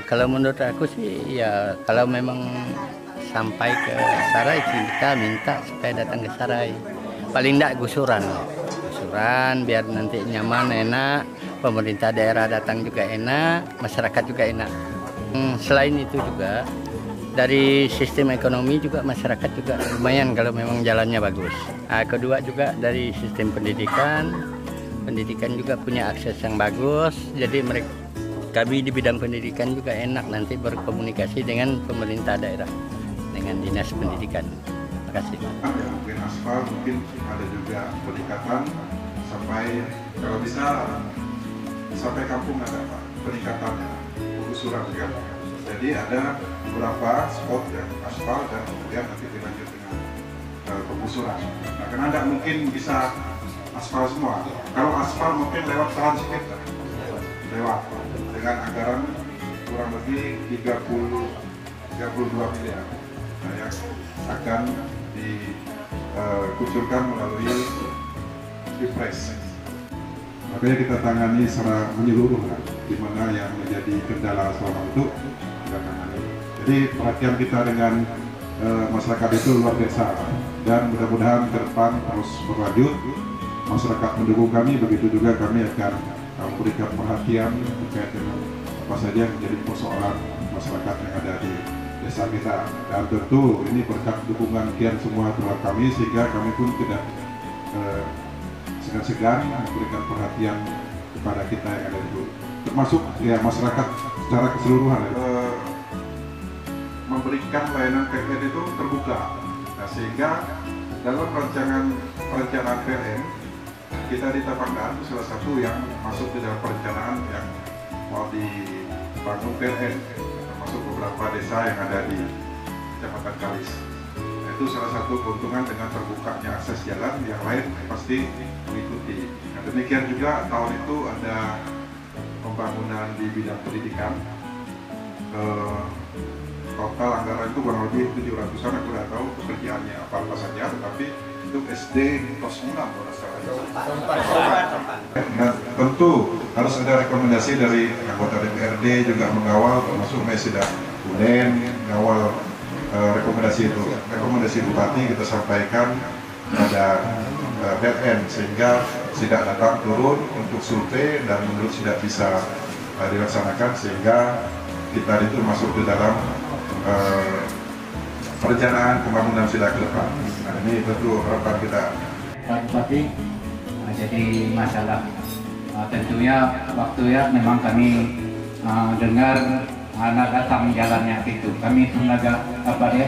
Kalau menurut aku sih ya kalau memang sampai ke Sarai sih kita minta supaya datang ke Sarai. Paling enggak gusuran. Gusuran biar nanti nyaman, enak. Pemerintah daerah datang juga enak, masyarakat juga enak. Selain itu juga dari sistem ekonomi juga masyarakat juga lumayan kalau memang jalannya bagus. Kedua juga dari sistem pendidikan juga punya akses yang bagus. Jadi kami di bidang pendidikan juga enak nanti berkomunikasi dengan pemerintah daerah, dengan dinas pendidikan. Terima kasih. Mungkin aspal, mungkin ada juga peningkatan sampai kalau bisa sampai kampung ada Pak peningkatannya, pengusuran kan. Jadi ada beberapa spot yang aspal dan kemudian nanti dilanjut dengan pengusuran. Nah, karena tidak mungkin bisa aspal semua. Kalau aspal mungkin lewat trans kita, lewat dengan anggaran kurang lebih 32 miliar yang akan dikucurkan melalui Kipres. Makanya kita tangani secara menyeluruh, di mana yang menjadi kendala selama itu kita tangani. Jadi perhatian kita dengan masyarakat itu luar biasa dan mudah-mudahan ke depan terus berlanjut. Masyarakat mendukung kami, begitu juga kami akan memberikan perhatian terkait dengan apa saja yang menjadi persoalan masyarakat yang ada di desa kita. Dan tentu ini berkat dukungan kian semua terhadap kami sehingga kami pun tidak segan-segan memberikan perhatian kepada kita yang ada di sini, termasuk ya masyarakat secara keseluruhan. Memberikan layanan PLN itu terbuka, nah, sehingga dalam perencanaan PLN kita di Tapandan itu salah satu yang masuk di dalam perencanaan yang mau dibangun PLN, termasuk beberapa desa yang ada di Kecamatan Kalis. Nah, itu salah satu keuntungan dengan terbukanya akses jalan, yang lain pasti mengikuti. Nah, demikian juga tahun itu ada pembangunan di bidang pendidikan. Total anggaran itu kurang lebih 700-an, aku tidak tahu pekerjaannya apa saja, tetapi untuk SD kelas 6 kalau salah. Nah, tentu harus ada rekomendasi dari anggota DPRD juga mengawal, termasuk Mesida Unen mengawal rekomendasi itu. Rekomendasi Bupati kita sampaikan pada PLN sehingga tidak datang turun untuk survei dan menurut tidak bisa dilaksanakan sehingga kita itu masuk ke dalam perencanaan pembangunan sidak ke depan. Nah, ini tentu harapan kita. Pak Bupati, jadi masalah tentunya waktu ya memang kami dengar anak datang jalannya itu. Kami pun agak apa ya,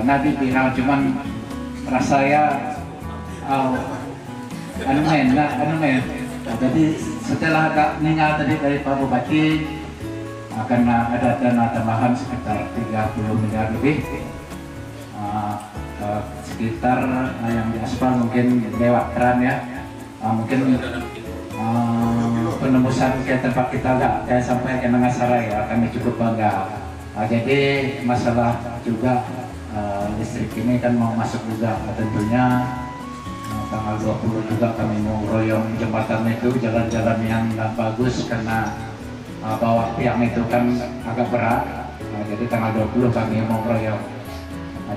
nanti bilang cuman rasa ya anu men. Jadi setelah agak ningal tadi dari Pak Bupati, akan ada dana tambahan sekitar 30 miliar lebih, sekitar yang diaspal mungkin lewat keran ya, mungkin penembusan ke tempat kita nggak kayak sampai ke Nangasarai ya, kami cukup bangga. Jadi masalah juga listrik ini kan mau masuk juga, tentunya tanggal 20 juga kami mau royong jembatan itu, jalan-jalan yang nggak bagus karena bawa tiang itu kan agak berat. Jadi tanggal 20 kami mau royong.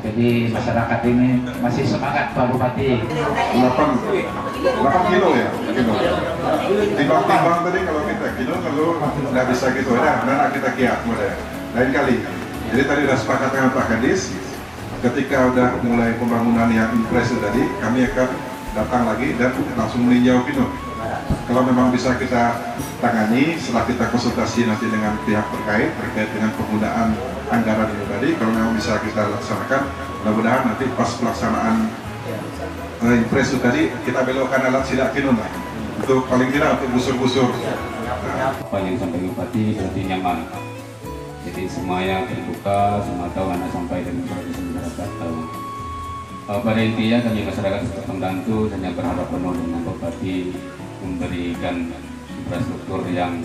Jadi masyarakat ini masih semangat Pak Bupati. 8 kilo ya? Timbang-timbang tadi kalau kita kilo, kalau nggak bisa gitu ya, karena kita kiat lain kali. Jadi tadi sudah sepakat dengan Pak Kadis, ketika udah mulai pembangunan yang impres tadi, kami akan datang lagi dan langsung meninjau kilo. Kalau memang bisa kita tangani setelah kita konsultasi nanti dengan pihak terkait dengan penggunaan anggaran itu tadi, kalau memang bisa kita laksanakan, mudah-mudahan nanti pas pelaksanaan impres itu tadi kita belokkan alat sidak kinun lah, untuk paling tidak untuk gusur-gusur. Apa yang sampai Bupati berarti nyaman, jadi semuanya terbuka, semua tahu anak sampai dan masyarakat tahu. Pada intinya kami masyarakat tetap membantu dan yang berharap penuh dengan Bupati memberikan infrastruktur yang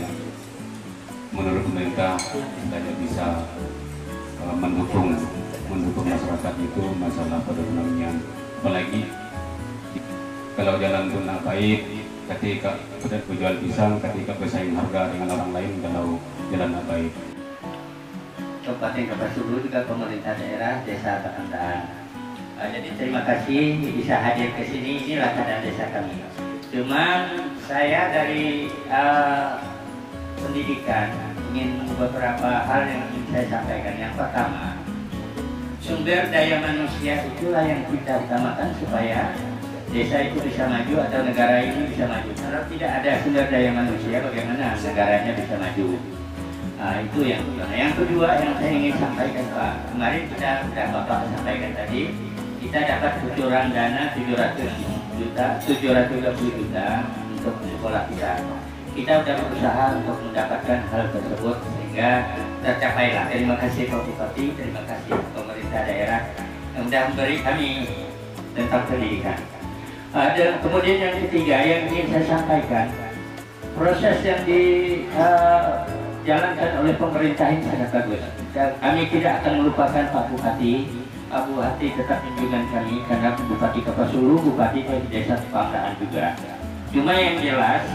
menurut pemerintah tidak bisa mendukung masyarakat itu masalah perekonomian. Apalagi kalau jalan itu tidak baik, ketika penjual pisang ketika bersaing harga dengan orang lain kalau jalan tidak baik. Kabupaten Kapuas Hulu, juga pemerintah daerah Desa Takandaan. Jadi terima kasih bisa hadir ke sini. Inilah keadaan desa kami. Cuman saya dari pendidikan ingin beberapa hal yang ingin saya sampaikan. Yang pertama, sumber daya manusia itulah yang kita utamakan supaya desa itu bisa maju atau negara ini bisa maju. Kalau tidak ada sumber daya manusia, bagaimana negaranya bisa maju? Itu yang kedua. Yang kedua yang saya ingin sampaikan, Pak, kemarin kita sudah Bapak sampaikan tadi, kita dapat kucuran dana 730 juta untuk sekolah kita. Kita sudah berusaha untuk mendapatkan hal tersebut sehingga tercapailah. Terima kasih Pak Bupati, terima kasih pemerintah daerah yang sudah memberi kami tentang pendidikan. Dan kemudian yang ketiga yang ingin saya sampaikan, proses yang dijalankan oleh pemerintah ini sangat bagus. Kami tidak akan melupakan Pak Bupati. Pak Bupati tetap junjungan kami karena Bupati Kapuas Hulu, Bupati dari Desa Takandaan juga. Cuma yang jelas,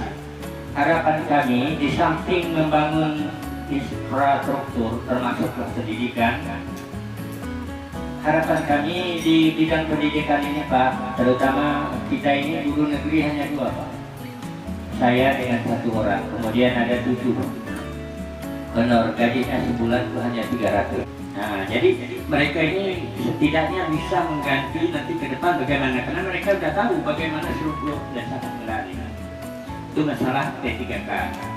harapan kami di samping membangun infrastruktur termasuk pendidikan, harapan kami di bidang pendidikan ini Pak, terutama kita ini guru negeri hanya 2 Pak. Saya dengan 1 orang, kemudian ada 7 honor, gajinya sebulan itu hanya 300. Nah, jadi mereka ini setidaknya bisa mengganti nanti ke depan bagaimana, karena mereka sudah tahu bagaimana seluk-beluk Desa Takandaan ini. Itu masalah P3K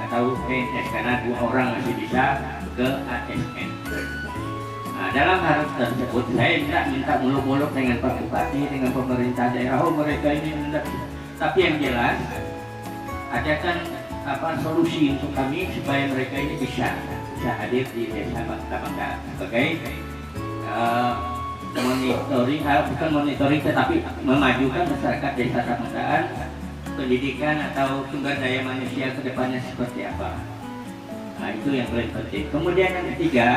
atau PNS, karena 2 orang masih bisa ke ASN. Nah, dalam hal tersebut saya tidak minta muluk-muluk dengan Pak Bupati, dengan pemerintah daerah, oh mereka ini mendak. Tapi yang jelas adakan solusi untuk kami supaya mereka ini bisa hadir di Desa Takandaan sebagai monitoring, bukan monitoring tetapi memajukan masyarakat Desa Takandaan, pendidikan atau sumber daya manusia ke depannya seperti apa. Nah, itu yang paling penting. Kemudian yang ketiga,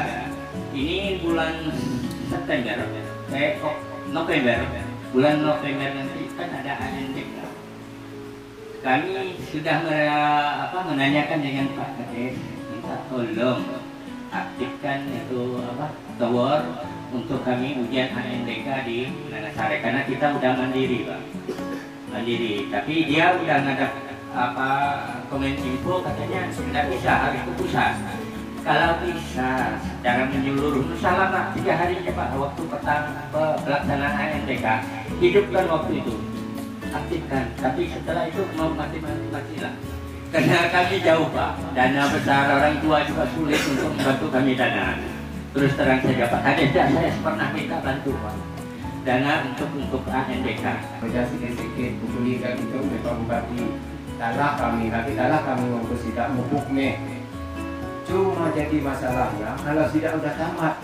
ini bulan September, bulan November nanti kan ada ANDK. Kami sudah menanyakan dengan Pak Kades, minta tolong aktifkan itu tower untuk kami ujian ANDK di Nanasari, karena kita udah mandiri Pak, mandiri. Tapi dia udah ada Kominfo katanya tidak bisa hari itu pusat. Kalau bisa secara menyeluruh, selama 3 hari Pak, waktu pertama pelaksanaan ANDK, hidupkan waktu itu, aktifkan. Tapi setelah itu mau mati-matilah. Karena kami jauh Pak, dana besar, orang tua juga sulit untuk membantu kami dana. Terus terang saja Pak, ada saya pernah minta bantu Pak, dana untuk ANDK. Kerja sedikit kuliah itu Pak Bupati, dalah kami, tapi dalah kami untuk tidak mubuk nih. Cuma jadi masalahnya kalau tidak udah tamat,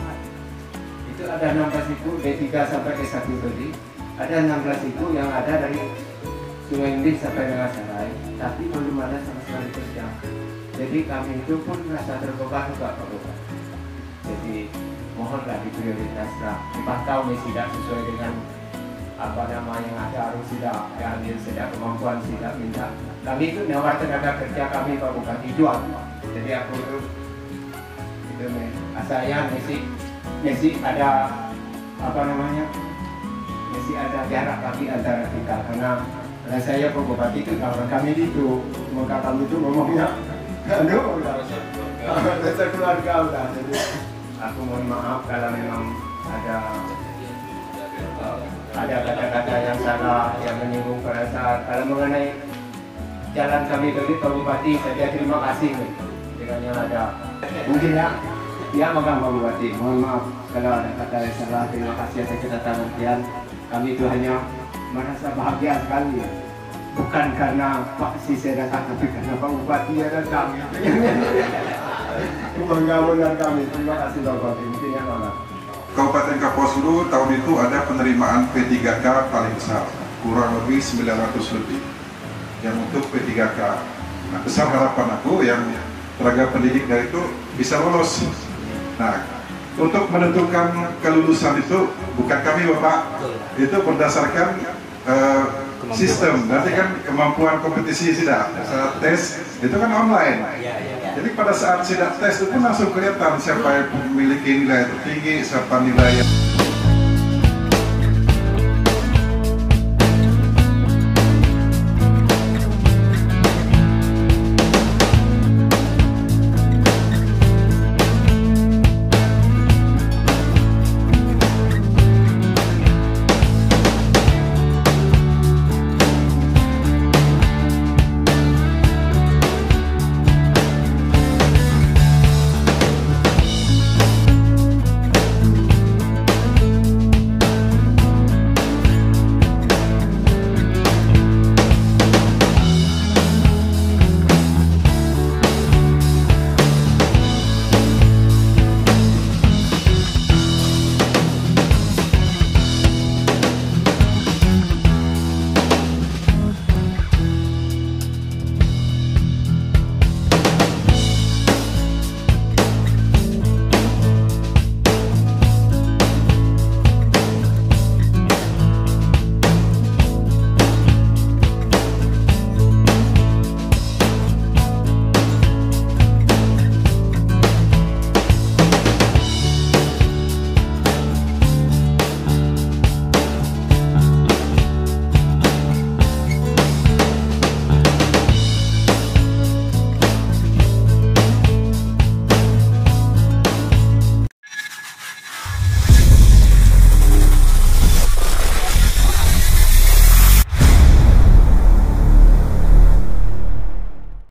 itu ada 16.000 D3 sampai S1 tadi, ada 16.000 yang ada dari Sungai Indih sampai Nanasari, tapi belum ada sama sekali kerja. Jadi kami itu pun merasa terbebani Pak Bupati. Jadi mohonlah diprioritaskan. 4 tahun ini tidak sesuai dengan yang ada, harus tidak diambil, tidak kemampuan, tidak minta. Kami itu nawar tenaga kerja kami Pak Bupati jual. Jadi aku itu saya mesti ada mesti ada jarak kaki antara kita, karena saya Pak Bupati itu kawan kami itu, maka kami itu ngomongnya desa keluarga udah. Jadi aku mohon maaf kalau memang ada kata-kata yang salah yang menyinggung perasaan. Kalau mengenai jalan kami tadi Pak Bupati, saya terima kasih dengan yang ada. Mungkin ya magang Pak Bupati, mohon maaf kalau ada kata yang salah. Terima kasih atas kedatangan kalian. Kami itu hanya merasa bahagia sekali, bukan karena Pak saya datang, tapi karena Pak Bupati yang datang. Bangga benar kami. Terima kasih Pak Bupati. Mungkin yang mana? Kabupaten Kapuas Hulu tahun itu ada penerimaan P3K paling besar, kurang lebih 900 lebih yang untuk P3K. Nah, besar harapan aku yang tenaga pendidik dari itu bisa lolos. Nah, untuk menentukan kelulusan itu bukan kami Bapak, itu berdasarkan sistem. Nanti kan kemampuan kompetisi sudah, tes itu kan online. Jadi pada saat sidak tes itu pun langsung kelihatan siapa yang memiliki nilai tertinggi, siapa nilai yang